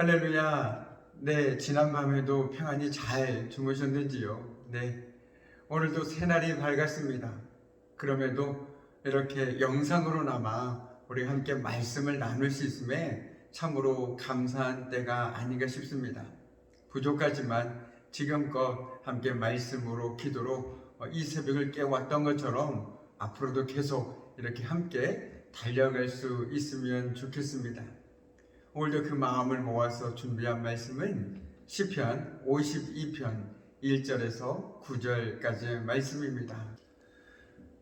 할렐루야. 네, 지난밤에도 평안히 잘 주무셨는지요? 네, 오늘도 새날이 밝았습니다. 그럼에도 이렇게 영상으로나마 우리 함께 말씀을 나눌 수 있음에 참으로 감사한 때가 아닌가 싶습니다. 부족하지만 지금껏 함께 말씀으로 기도로 이 새벽을 깨웠던 것처럼 앞으로도 계속 이렇게 함께 달려갈 수 있으면 좋겠습니다. 오늘도 그 마음을 모아서 준비한 말씀은 시편 52편 1절에서 9절까지의 말씀입니다.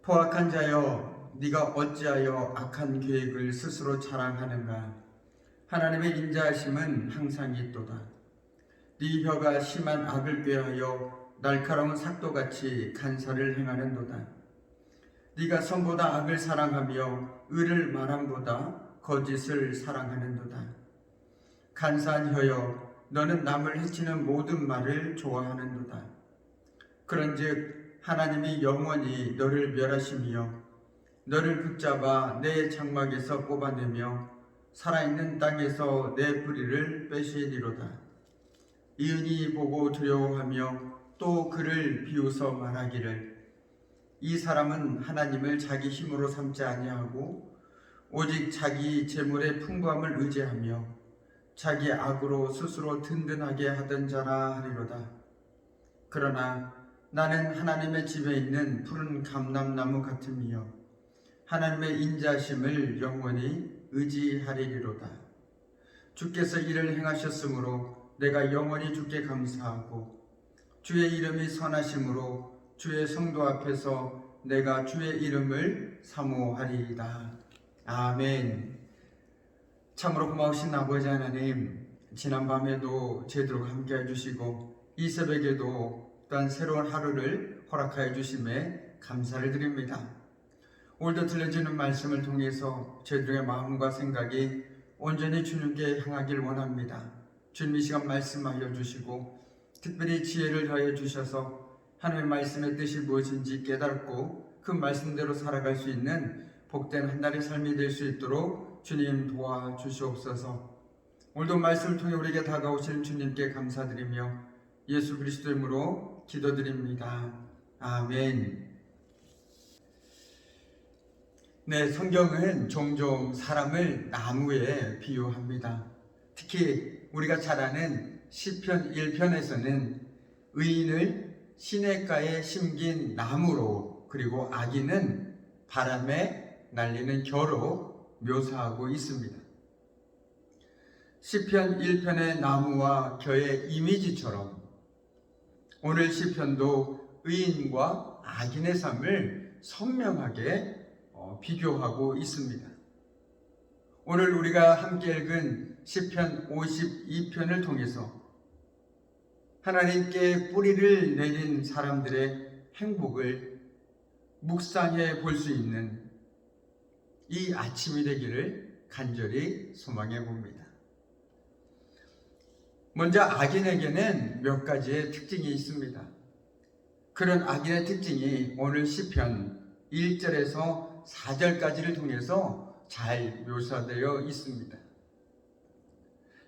포악한 자여, 네가 어찌하여 악한 계획을 스스로 자랑하는가? 하나님의 인자하심은 항상 있도다. 네 혀가 심한 악을 꾀하여 날카로운 삭도같이 간사를 행하는도다. 네가 선보다 악을 사랑하며 의를 말함보다 거짓을 사랑하는도다. 간사한 혀여, 너는 남을 해치는 모든 말을 좋아하는도다. 그런즉 하나님이 영원히 너를 멸하시며 너를 붙잡아 내 장막에서 뽑아내며 살아있는 땅에서 내 뿌리를 빼시리로다. 이은이 보고 두려워하며 또 그를 비웃어 말하기를, 이 사람은 하나님을 자기 힘으로 삼지 아니하고 오직 자기 재물의 풍부함을 의지하며 자기 악으로 스스로 든든하게 하던 자라 하리로다. 그러나 나는 하나님의 집에 있는 푸른 감람나무 같으며 하나님의 인자심을 영원히 의지하리로다. 주께서 이를 행하셨으므로 내가 영원히 주께 감사하고 주의 이름이 선하심으로 주의 성도 앞에서 내가 주의 이름을 사모하리이다. 아멘. 참으로 고마우신 아버지 하나님, 지난밤에도 저희들과 함께 해주시고 이 새벽에도 또한 새로운 하루를 허락하여 주심에 감사를 드립니다. 오늘도 들려주는 말씀을 통해서 저희들의 마음과 생각이 온전히 주님께 향하길 원합니다. 주님 이 시간 말씀하여 주시고 특별히 지혜를 더해 주셔서 하나님의 말씀의 뜻이 무엇인지 깨닫고 그 말씀대로 살아갈 수 있는 복된 한 달의 삶이 될 수 있도록 주님 도와주시옵소서. 오늘도 말씀을 통해 우리에게 다가오시는 주님께 감사드리며 예수 그리스도 이름으로 기도드립니다. 아멘. 네, 성경은 종종 사람을 나무에 비유합니다. 특히 우리가 잘 아는 시편 1편에서는 의인을 시냇가에 심긴 나무로, 그리고 악인은 바람에 날리는 겨로 묘사하고 있습니다. 시편 1편의 나무와 겨의 이미지처럼 오늘 시편도 의인과 악인의 삶을 선명하게 비교하고 있습니다. 오늘 우리가 함께 읽은 시편 52편을 통해서 하나님께 뿌리를 내린 사람들의 행복을 묵상해 볼 수 있는 이 아침이 되기를 간절히 소망해 봅니다. 먼저 악인에게는 몇 가지의 특징이 있습니다. 그런 악인의 특징이 오늘 시편 1절에서 4절까지를 통해서 잘 묘사되어 있습니다.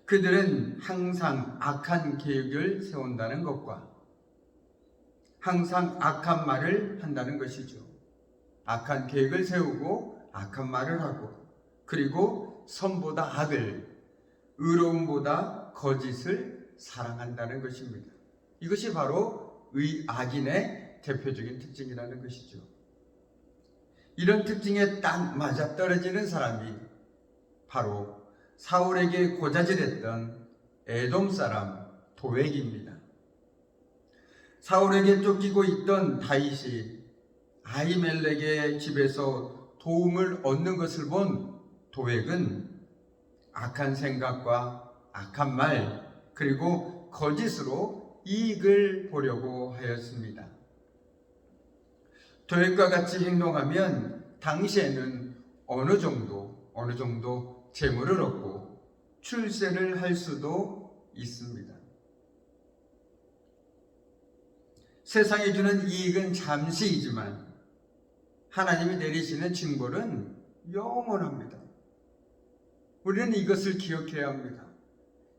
그들은 항상 악한 계획을 세운다는 것과 항상 악한 말을 한다는 것이죠. 악한 계획을 세우고 악한 말을 하고, 그리고 선보다 악을, 의로움보다 거짓을 사랑한다는 것입니다. 이것이 바로 악인의 대표적인 특징이라는 것이죠. 이런 특징에 딱 맞아떨어지는 사람이 바로 사울에게 고자질했던 에돔 사람 도액입니다. 사울에게 쫓기고 있던 다윗이 아히멜렉의 집에서 도움을 얻는 것을 본 도액은 악한 생각과 악한 말, 그리고 거짓으로 이익을 보려고 하였습니다. 도액과 같이 행동하면 당시에는 어느 정도 재물을 얻고 출세를 할 수도 있습니다. 세상이 주는 이익은 잠시이지만 하나님이 내리시는 징벌은 영원합니다. 우리는 이것을 기억해야 합니다.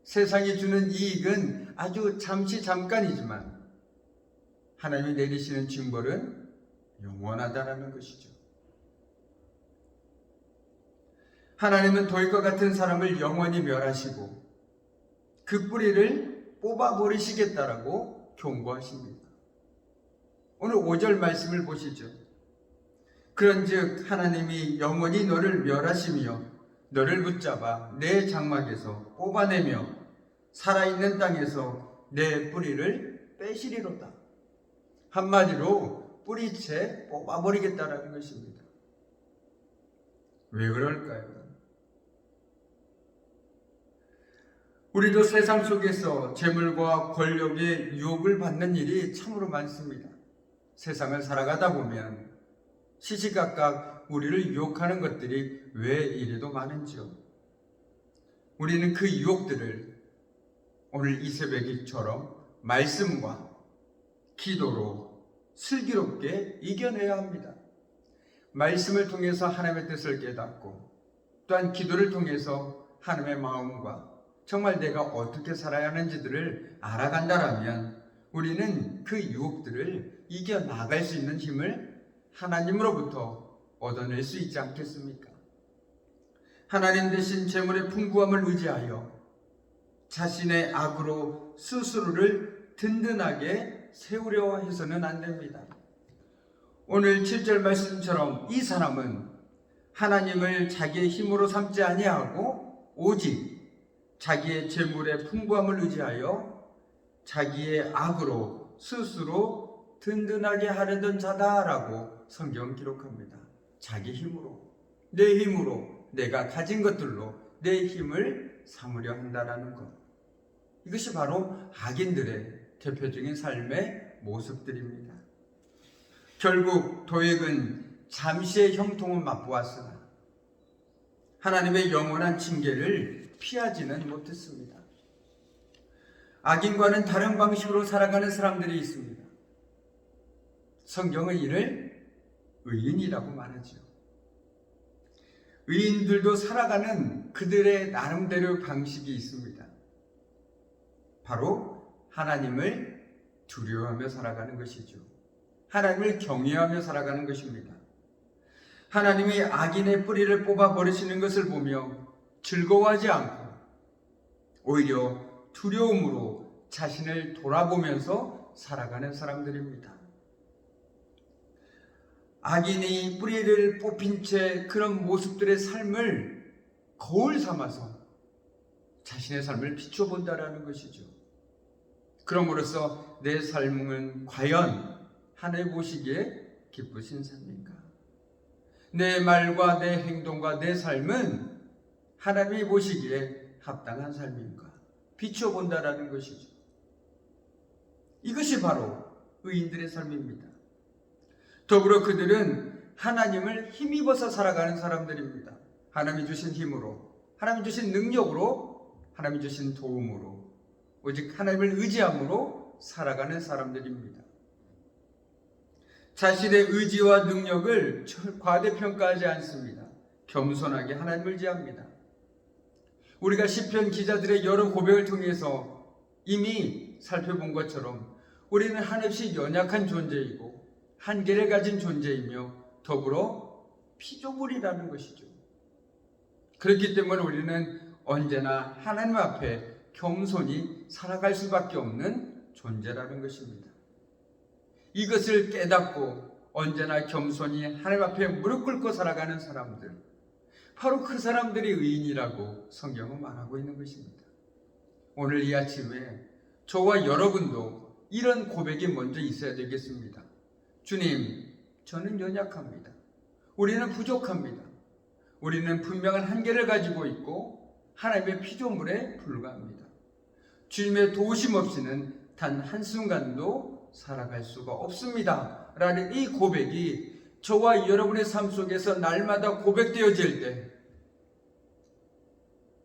세상이 주는 이익은 아주 잠깐이지만 하나님이 내리시는 징벌은 영원하다라는 것이죠. 하나님은 돌과 같은 사람을 영원히 멸하시고 그 뿌리를 뽑아버리시겠다라고 경고하십니다. 오늘 5절 말씀을 보시죠. 그런즉 하나님이 영원히 너를 멸하시며 너를 붙잡아 내 장막에서 뽑아내며 살아있는 땅에서 내 뿌리를 빼시리로다. 한마디로 뿌리채 뽑아버리겠다라는 것입니다. 왜 그럴까요? 우리도 세상 속에서 재물과 권력의 유혹을 받는 일이 참으로 많습니다. 세상을 살아가다 보면 시시각각 우리를 유혹하는 것들이 왜 이래도 많은지요. 우리는 그 유혹들을 오늘 이 새벽처럼 말씀과 기도로 슬기롭게 이겨내야 합니다. 말씀을 통해서 하나님의 뜻을 깨닫고 또한 기도를 통해서 하나님의 마음과 정말 내가 어떻게 살아야 하는지들을 알아간다라면 우리는 그 유혹들을 이겨나갈 수 있는 힘을 하나님으로부터 얻어낼 수 있지 않겠습니까? 하나님 대신 재물의 풍부함을 의지하여 자신의 악으로 스스로를 든든하게 세우려 해서는 안 됩니다. 오늘 7절 말씀처럼 이 사람은 하나님을 자기의 힘으로 삼지 아니하고 오직 자기의 재물의 풍부함을 의지하여 자기의 악으로 스스로 든든하게 하려던 자다라고 성경은 기록합니다. 자기 힘으로, 내 힘으로, 내가 가진 것들로 내 힘을 삼으려 한다라는 것. 이것이 바로 악인들의 대표적인 삶의 모습들입니다. 결국 도액은 잠시의 형통은 맛보았으나 하나님의 영원한 징계를 피하지는 못했습니다. 악인과는 다른 방식으로 살아가는 사람들이 있습니다. 성경은 이를 의인이라고 말하죠. 의인들도 살아가는 그들의 나름대로 방식이 있습니다. 바로 하나님을 두려워하며 살아가는 것이죠. 하나님을 경외하며 살아가는 것입니다. 하나님이 악인의 뿌리를 뽑아버리시는 것을 보며 즐거워하지 않고 오히려 두려움으로 자신을 돌아보면서 살아가는 사람들입니다. 악인이 뿌리를 뽑힌 채 그런 모습들의 삶을 거울 삼아서 자신의 삶을 비춰본다라는 것이죠. 그럼으로써 내 삶은 과연 하나님 보시기에 기쁘신 삶인가? 내 말과 내 행동과 내 삶은 하나님이 보시기에 합당한 삶인가? 비춰본다라는 것이죠. 이것이 바로 의인들의 삶입니다. 더불어 그들은 하나님을 힘입어서 살아가는 사람들입니다. 하나님이 주신 힘으로, 하나님이 주신 능력으로, 하나님이 주신 도움으로, 오직 하나님을 의지함으로 살아가는 사람들입니다. 자신의 의지와 능력을 과대평가하지 않습니다. 겸손하게 하나님을 의지합니다. 우리가 시편 기자들의 여러 고백을 통해서 이미 살펴본 것처럼 우리는 한없이 연약한 존재이고 한계를 가진 존재이며 더불어 피조물이라는 것이죠. 그렇기 때문에 우리는 언제나 하나님 앞에 겸손히 살아갈 수밖에 없는 존재라는 것입니다. 이것을 깨닫고 언제나 겸손히 하나님 앞에 무릎 꿇고 살아가는 사람들, 바로 그 사람들이 의인이라고 성경은 말하고 있는 것입니다. 오늘 이 아침에 저와 여러분도 이런 고백이 먼저 있어야 되겠습니다. 주님, 저는 연약합니다. 우리는 부족합니다. 우리는 분명한 한계를 가지고 있고 하나님의 피조물에 불과합니다. 주님의 도우심 없이는 단 한순간도 살아갈 수가 없습니다. 라는 이 고백이 저와 여러분의 삶 속에서 날마다 고백되어질 때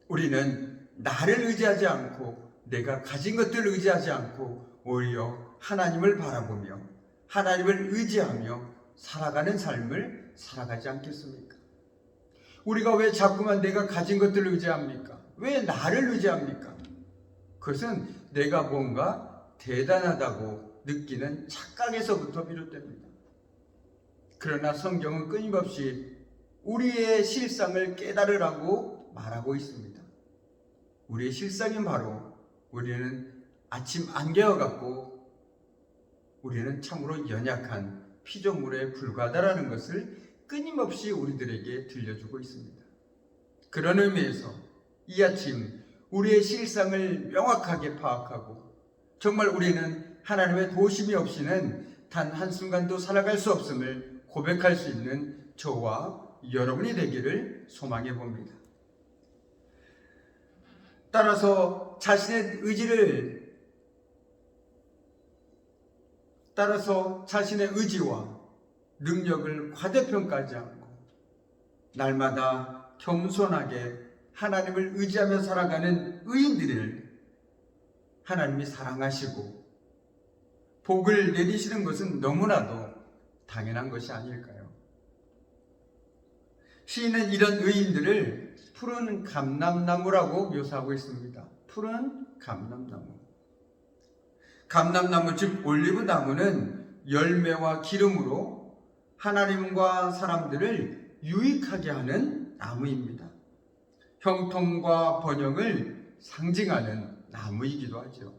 우리는 나를 의지하지 않고 내가 가진 것들을 의지하지 않고 오히려 하나님을 바라보며 하나님을 의지하며 살아가는 삶을 살아가지 않겠습니까? 우리가 왜 자꾸만 내가 가진 것들을 의지합니까? 왜 나를 의지합니까? 그것은 내가 뭔가 대단하다고 느끼는 착각에서부터 비롯됩니다. 그러나 성경은 끊임없이 우리의 실상을 깨달으라고 말하고 있습니다. 우리의 실상이 바로 우리는 아침 안개와 같고 우리는 참으로 연약한 피조물에 불과하다라는 것을 끊임없이 우리들에게 들려주고 있습니다. 그런 의미에서 이 아침 우리의 실상을 명확하게 파악하고 정말 우리는 하나님의 도우심이 없이는 단 한순간도 살아갈 수 없음을 고백할 수 있는 저와 여러분이 되기를 소망해 봅니다. 따라서 자신의 의지와 능력을 과대평가하지 않고 날마다 겸손하게 하나님을 의지하며 살아가는 의인들을 하나님이 사랑하시고 복을 내리시는 것은 너무나도 당연한 것이 아닐까요? 시인은 이런 의인들을 푸른 감람나무라고 묘사하고 있습니다. 푸른 감람나무. 감람나무 즉 올리브나무는 열매와 기름으로 하나님과 사람들을 유익하게 하는 나무입니다. 형통과 번영을 상징하는 나무이기도 하죠.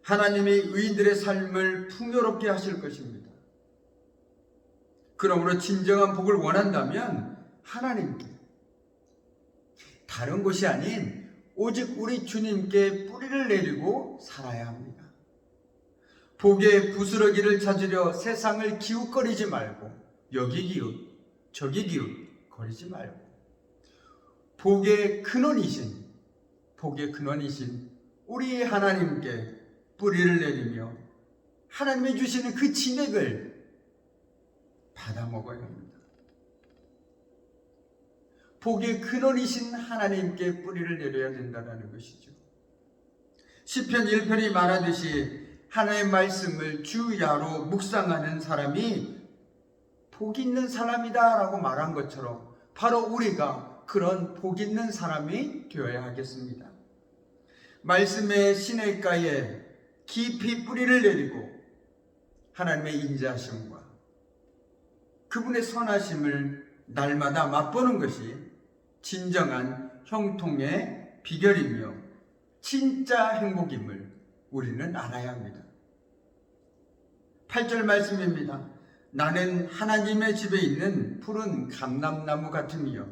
하나님이 의인들의 삶을 풍요롭게 하실 것입니다. 그러므로 진정한 복을 원한다면 하나님께 다른 곳이 아닌 오직 우리 주님께 뿌리를 내리고 살아야 합니다. 복의 부스러기를 찾으려 세상을 기웃거리지 말고 여기 기웃 저기 기웃 거리지 말고 복의 근원이신 우리 하나님께 뿌리를 내리며 하나님이 주시는 그 진액을 받아 먹어야 합니다. 복의 근원이신 하나님께 뿌리를 내려야 된다는 것이죠. 시편 1편이 말하듯이 하나님의 말씀을 주야로 묵상하는 사람이 복 있는 사람이다 라고 말한 것처럼 바로 우리가 그런 복 있는 사람이 되어야 하겠습니다. 말씀의 시냇가에 깊이 뿌리를 내리고 하나님의 인자하심과 그분의 선하심을 날마다 맛보는 것이 진정한 형통의 비결이며 진짜 행복임을 우리는 알아야 합니다. 8절 말씀입니다. 나는 하나님의 집에 있는 푸른 감람나무 같으며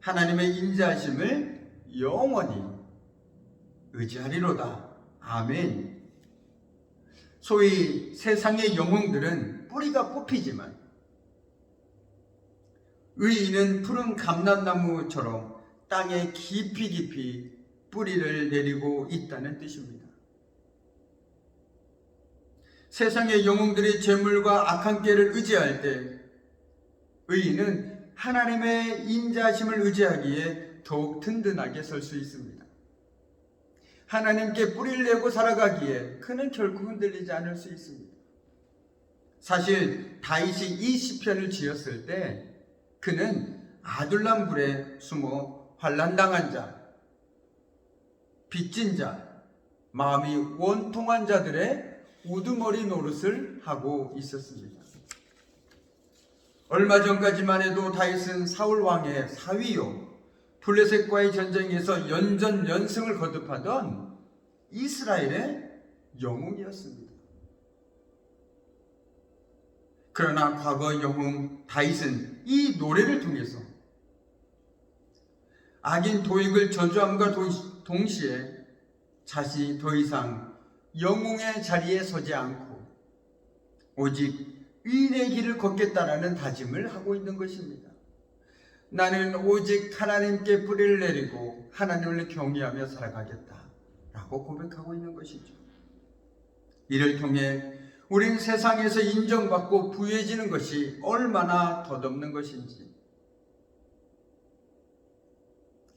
하나님의 인자하심을 영원히 의지하리로다. 아멘. 소위 세상의 영웅들은 뿌리가 뽑히지만 의인은 푸른 감람나무처럼 땅에 깊이 뿌리를 내리고 있다는 뜻입니다. 세상의 영웅들이 재물과 악한 꾀를 의지할 때 의인은 하나님의 인자하심을 의지하기에 더욱 든든하게 설 수 있습니다. 하나님께 뿌리를 내고 살아가기에 그는 결코 흔들리지 않을 수 있습니다. 사실 다윗이 이 시편을 지었을 때 그는 아둘람굴에 숨어 환난당한 자, 빚진 자, 마음이 원통한 자들의 우두머리 노릇을 하고 있었습니다. 얼마 전까지만 해도 다윗은 사울 왕의 사위요 블레셋과의 전쟁에서 연전연승을 거듭하던 이스라엘의 영웅이었습니다. 그러나 과거 영웅 다윗은 이 노래를 통해서 악인 도익을 저주함과 동시에 자신이 더 이상 영웅의 자리에 서지 않고 오직 의인의 길을 걷겠다라는 다짐을 하고 있는 것입니다. 나는 오직 하나님께 뿌리를 내리고 하나님을 경외하며 살아가겠다라고 고백하고 있는 것이죠. 이를 통해 우린 세상에서 인정받고 부유해지는 것이 얼마나 덧없는 것인지,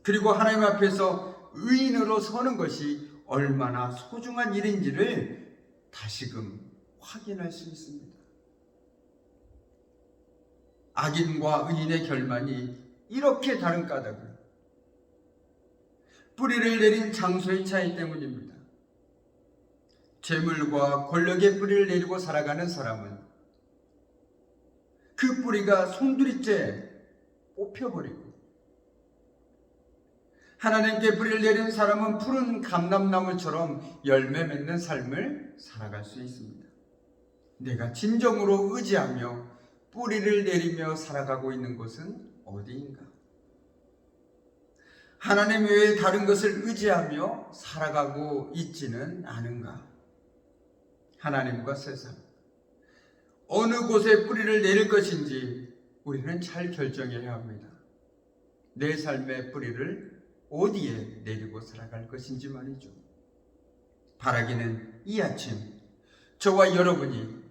그리고 하나님 앞에서 의인으로 서는 것이 얼마나 소중한 일인지를 다시금 확인할 수 있습니다. 악인과 의인의 결말이 이렇게 다른 까닭을 뿌리를 내린 장소의 차이 때문입니다. 재물과 권력의 뿌리를 내리고 살아가는 사람은 그 뿌리가 송두리째 뽑혀버리고, 하나님께 뿌리를 내린 사람은 푸른 감람나무처럼 열매 맺는 삶을 살아갈 수 있습니다. 내가 진정으로 의지하며 뿌리를 내리며 살아가고 있는 곳은 어디인가? 하나님 외에 다른 것을 의지하며 살아가고 있지는 않은가? 하나님과 세상, 어느 곳에 뿌리를 내릴 것인지 우리는 잘 결정해야 합니다. 내 삶의 뿌리를 어디에 내리고 살아갈 것인지 말이죠. 바라기는 이 아침 저와 여러분이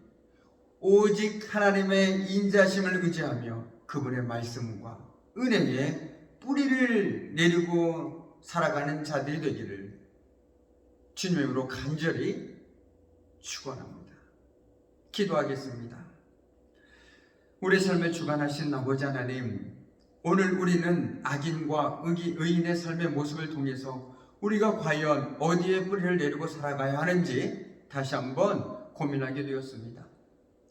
오직 하나님의 인자심을 의지하며 그분의 말씀과 은혜에 뿌리를 내리고 살아가는 자들이 되기를 주님으로 간절히 축원합니다. 기도하겠습니다. 우리 삶을 주관하신 아버지 하나님, 오늘 우리는 악인과 의인의 삶의 모습을 통해서 우리가 과연 어디에 뿌리를 내리고 살아가야 하는지 다시 한번 고민하게 되었습니다.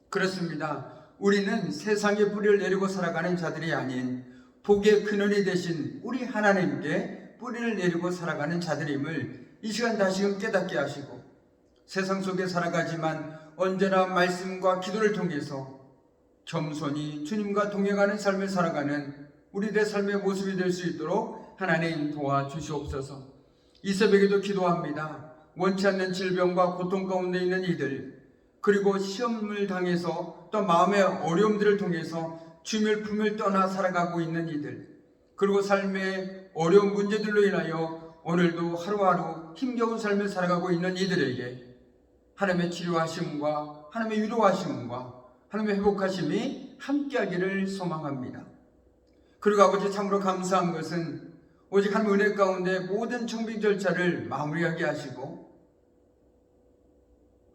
그렇습니다. 우리는 세상에 뿌리를 내리고 살아가는 자들이 아닌 복의 근원이 되신 우리 하나님께 뿌리를 내리고 살아가는 자들임을 이 시간 다시금 깨닫게 하시고, 세상 속에 살아가지만 언제나 말씀과 기도를 통해서 겸손히 주님과 동행하는 삶을 살아가는 우리들의 삶의 모습이 될 수 있도록 하나님 도와주시옵소서. 이 새벽에도 기도합니다. 원치 않는 질병과 고통 가운데 있는 이들, 그리고 시험을 당해서 또 마음의 어려움들을 통해서 주님의 품을 떠나 살아가고 있는 이들, 그리고 삶의 어려운 문제들로 인하여 오늘도 하루하루 힘겨운 삶을 살아가고 있는 이들에게 하나님의 치료하심과 하나님의 위로하심과 하나님의 회복하심이 함께하기를 소망합니다. 그리고 아버지, 참으로 감사한 것은 오직 하나님의 은혜 가운데 모든 청빙 절차를 마무리하게 하시고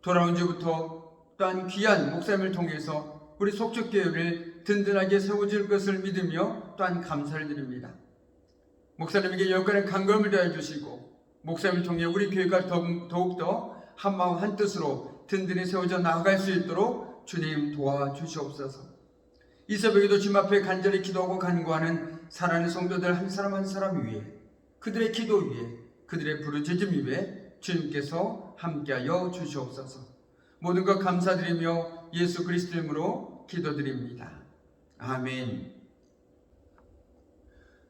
돌아온 지부터 또한 귀한 목사님을 통해서 우리 속축교회를 든든하게 세워줄 것을 믿으며 또한 감사를 드립니다. 목사님에게 여건의 간검을 더해 주시고 목사님을 통해 우리 교회가 더욱더 한마음 한뜻으로 든든히 세워져 나아갈 수 있도록 주님 도와주시옵소서. 이 새벽에도 주님 앞에 간절히 기도하고 간구하는 사랑하는 성도들 한 사람 한 사람 위에, 그들의 기도 위에, 그들의 부르짖음 위에 주님께서 함께하여 주시옵소서. 모든 것 감사드리며 예수 그리스도 이름으로 기도드립니다. 아멘.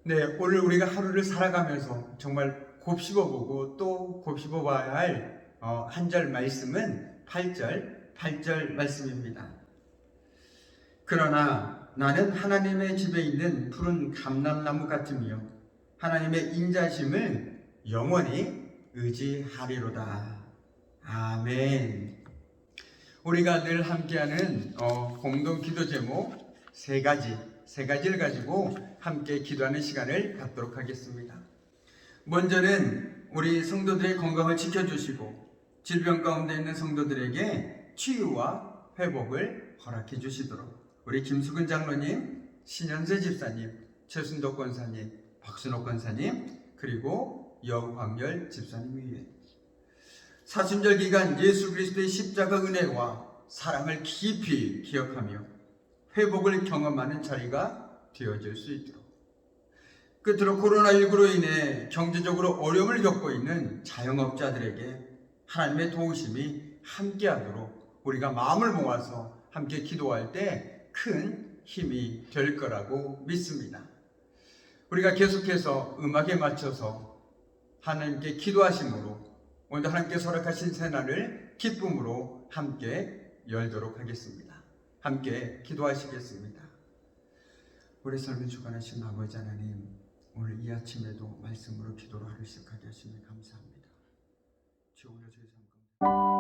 네, 오늘 우리가 하루를 살아가면서 정말 곱씹어보고 또 곱씹어봐야 할 한 절 말씀은 8절 말씀입니다. 그러나 나는 하나님의 집에 있는 푸른 감람나무 같으며 하나님의 인자심을 영원히 의지하리로다. 아멘. 우리가 늘 함께하는 공동 기도 제목 세 가지를 가지고 함께 기도하는 시간을 갖도록 하겠습니다. 먼저는 우리 성도들의 건강을 지켜주시고 질병 가운데 있는 성도들에게 치유와 회복을 허락해 주시도록 우리 김수근 장로님, 신현세 집사님, 최순덕 권사님, 박순옥 권사님, 그리고 여광열 집사님 위에 사순절 기간 예수 그리스도의 십자가 은혜와 사랑을 깊이 기억하며 회복을 경험하는 자리가 되어질 수 있도록, 끝으로 코로나19로 인해 경제적으로 어려움을 겪고 있는 자영업자들에게 하나님의 도우심이 함께하도록 우리가 마음을 모아서 함께 기도할 때 큰 힘이 될 거라고 믿습니다. 우리가 계속해서 음악에 맞춰서 하나님께 기도하심으로 오늘 하나님께서 허락하신 새날을 기쁨으로 함께 열도록 하겠습니다. 함께 기도하시겠습니다. 우리 삶을 주관하신 아버지 하나님, 오늘 이 아침에도 말씀으로 기도를 하루 시작하게 하시니 감사합니다. 주여, 오늘 저희 삶 가운데